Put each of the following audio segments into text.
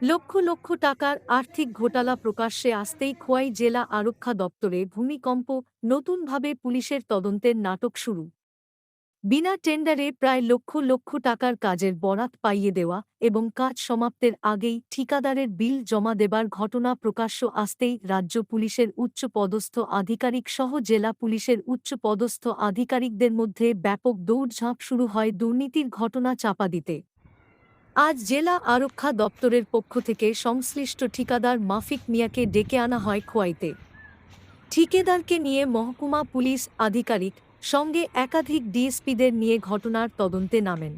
লক্ষ লক্ষ টাকার আর্থিক ঘোটালা প্রকাশ্যে আসতেই খোয়াই জেলা আরক্ষা দপ্তরে ভূমিকম্প, নতুনভাবে পুলিশের তদন্তের নাটক শুরু। বিনা টেন্ডারে প্রায় লক্ষ লক্ষ টাকার কাজের বরাত পাইয়ে দেওয়া এবং কাজ সমাপ্তের আগেই ঠিকাদারের বিল জমা দেবার ঘটনা প্রকাশ্য আসতেই রাজ্য পুলিশের উচ্চপদস্থ আধিকারিক সহ জেলা পুলিশের উচ্চপদস্থ আধিকারিকদের মধ্যে ব্যাপক দৌড়ঝাঁপ শুরু হয় দুর্নীতির ঘটনা চাপা দিতে। আজ জেলা আরক্ষা দপ্তরের পক্ষ থেকে সংশ্লিষ্ট ঠিকাদার মাফিক মিয়াকে ডেকে আনা হয় খোয়াইতে। ঠিকাদারকে নিয়ে মহকুমা পুলিশ আধিকারিক সঙ্গে একাধিক ডিএসপিদের নিয়ে ঘটনার তদন্তে নামেন।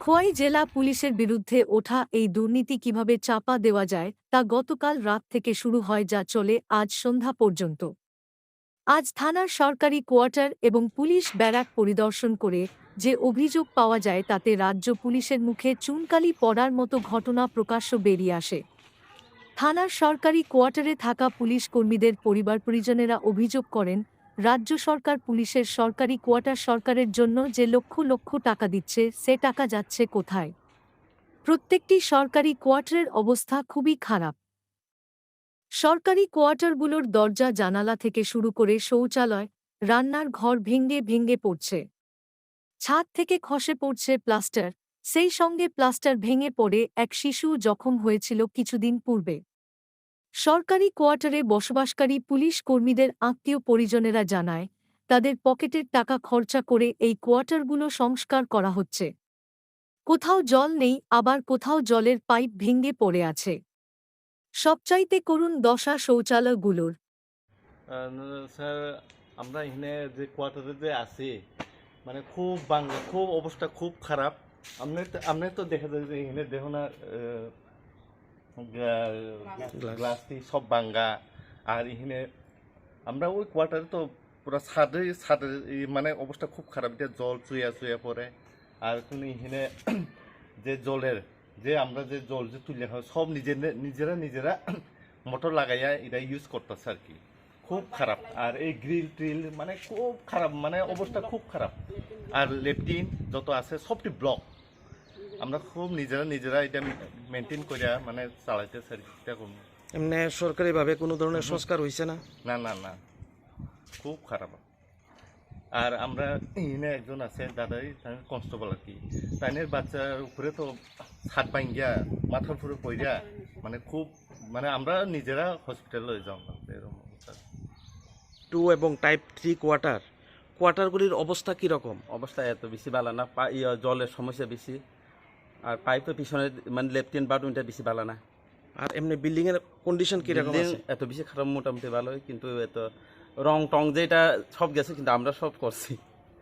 খোয়াই জেলা পুলিশের বিরুদ্ধে ওঠা এই দুর্নীতি কিভাবে চাপা দেওয়া যায় তা গতকাল রাত থেকে শুরু হয়, যা চলে আজ সন্ধ্যা পর্যন্ত। আজ থানার সরকারি কোয়ার্টার এবং পুলিশ ব্যারাক পরিদর্শন করে যে অভিযোগ পাওয়া যায় তাতে রাজ্য পুলিশের মুখে চুনকালি পড়ার মতো ঘটনা প্রকাশ্য বেরিয়ে আসে। থানার সরকারি কোয়ার্টারে থাকা পুলিশ কর্মীদের পরিবার পরিজনেরা অভিযোগ করেন, রাজ্য সরকার পুলিশের সরকারি কোয়ার্টার সরকারের জন্য যে লক্ষ লক্ষ টাকা দিচ্ছে সে টাকা যাচ্ছে কোথায়। প্রত্যেকটি সরকারি কোয়ার্টারের অবস্থা খুবই খারাপ। সরকারি কোয়ার্টারগুলোর দরজা জানালা থেকে শুরু করে শৌচালয়, রান্নার ঘর ভেঙে ভেঙে পড়ছে। ছাদ থেকে খসে পড়ছে প্লাস্টার, সেই সঙ্গে প্লাস্টার ভেঙে পড়ে এক শিশু জখম হয়েছিল কিছুদিন পূর্বে। সরকারি কোয়ার্টারে বসবাসকারী পুলিশ কর্মীদের আত্মীয় পরিজনেরা জানায়, তাদের পকেটের টাকা খরচা করে এই কোয়ার্টারগুলো সংস্কার করা হচ্ছে। কোথাও জল নেই, আবার কোথাও জলের পাইপ ভেঙে পড়ে আছে। সবচাইতে করুণ দশা শৌচালয়গুলোর। স্যার, আমরা এখানে যে কোয়ার্টারে যে আছি মানে খুব বাংলা, খুব অবস্থা খুব খারাপ। আপনি তো দেখা যায় যে এখানে দেখো না, গ্লাসটি সব ভাঙ্গা। আর এখানে আমরা ওই কোয়ার্টারে তো পুরো ছাদের ছাদের মানে অবস্থা খুব খারাপ, এটা জল চুয়া চুয়া পড়ে। আর তুমি এখানে যে জলের যে আমরা যে জল যে তুলে হয় সব নিজেরা মোটর লাগাইয়া এটা ইউজ করতেছে আর কি। খুব খারাপ। আর এই গ্রিল ট্রিল মানে খুব খারাপ, মানে অবস্থা খুব খারাপ। আর লেফটিন যত আছে সবটি ব্লক। আমরা খুব নিজেরা এটা মেনটেন করিয়া মানে চালাইতে চেষ্টা করব। এমনি সরকারিভাবে কোনো ধরনের সংস্কার হয়েছে না? না না না, খুব খারাপ। আর আমরা এখানে একজন আছে দাদাই, কনস্টেবল আর কি, তাইনের বাচ্চার উপরে তো ছাদ ভাঙ্গিয়া মাথার উপরে পড়িয়া মানে খুব মানে আমরা নিজেরা হসপিটালে যাও এরকম অবস্থা। 2 এবং টাইপ 3 কোয়ার্টারগুলির অবস্থা কীরকম? অবস্থা এত বেশি ভালো না, জলের সমস্যা বেশি। আর পাইপের পিছনে মানে লেফটেন বাথরুমটা বেশি ভালো না। আর এমনি বিল্ডিংয়ের কন্ডিশন কীরকম আছে? এত বেশি খারাপ মোটামুটি ভালোই, কিন্তু এত রং টং যেটা সব গেছে, কিন্তু আমরা সব করছি।